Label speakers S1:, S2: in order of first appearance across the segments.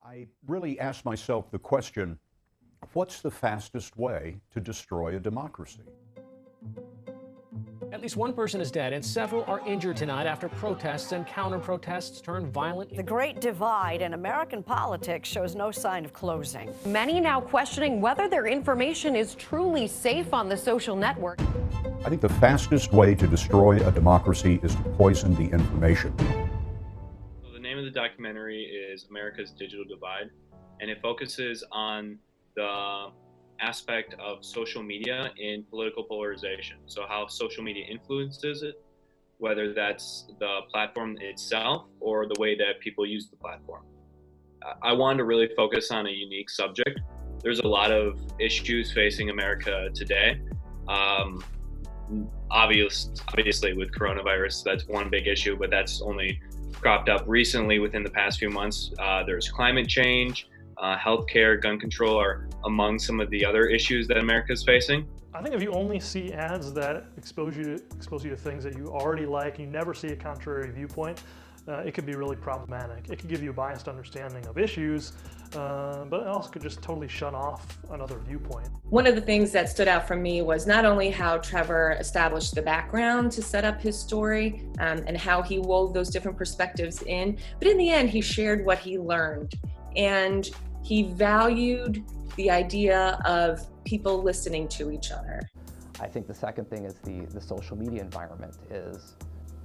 S1: I really asked myself the question, what's the fastest way to destroy a democracy?
S2: At least one person is dead and several are injured tonight after protests and counter-protests turned violent.
S3: The great divide in American politics shows no sign of closing.
S4: Many now questioning whether their information is truly safe on the social network.
S1: I think the fastest way to destroy a democracy is to poison the information.
S5: So the name of the documentary is America's Digital Divide, and it focuses on the aspect of social media in political polarization. So how social media influences it, whether that's the platform itself or the way that people use the platform. I wanted to really focus on a unique subject. There's a lot of issues facing America today. Obviously with coronavirus, that's one big issue, but that's only cropped up recently within the past few months. There's climate change, healthcare, gun control are among some of the other issues that America is facing.
S6: I think if you only see ads that expose you to things that you already like, you never see a contrary viewpoint, it could be really problematic. It could give you a biased understanding of issues, but it also could just totally shut off another viewpoint.
S7: One of the things that stood out for me was not only how Trevor established the background to set up his story and how he wove those different perspectives in, but in the end, he shared what he learned. And he valued the idea of people listening to each other.
S8: I think the second thing is the social media environment is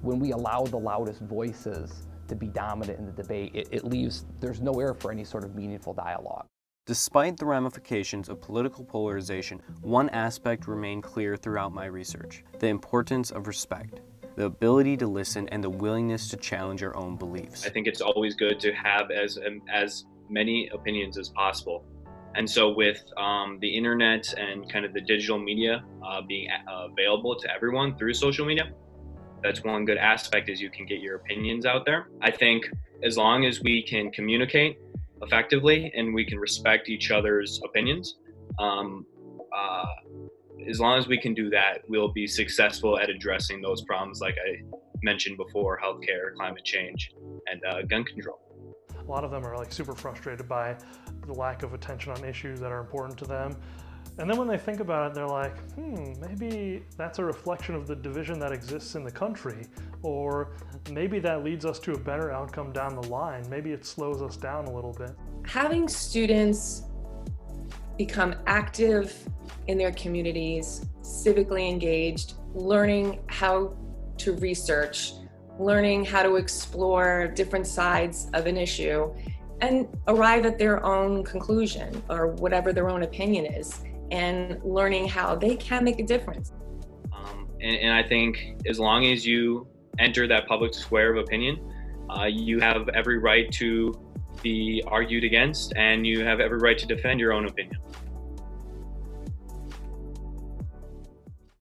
S8: when we allow the loudest voices to be dominant in the debate, it leaves, there's no air for any sort of meaningful dialogue.
S9: Despite the ramifications of political polarization, one aspect remained clear throughout my research: the importance of respect, the ability to listen, and the willingness to challenge your own beliefs.
S5: I think it's always good to have as many opinions as possible. And so with the internet and kind of the digital media being available to everyone through social media, that's one good aspect, is you can get your opinions out there. I think as long as we can communicate effectively and we can respect each other's opinions, as long as we can do that, we'll be successful at addressing those problems like I mentioned before: healthcare, climate change, and gun control.
S6: A lot of them are like super frustrated by the lack of attention on issues that are important to them. And then when they think about it, they're like, maybe that's a reflection of the division that exists in the country, or maybe that leads us to a better outcome down the line. Maybe it slows us down a little bit.
S7: Having students become active in their communities, civically engaged, learning how to research, learning how to explore different sides of an issue and arrive at their own conclusion or whatever their own opinion is, and learning how they can make a difference.
S5: And I think as long as you enter that public square of opinion, you have every right to be argued against, and you have every right to defend your own opinion.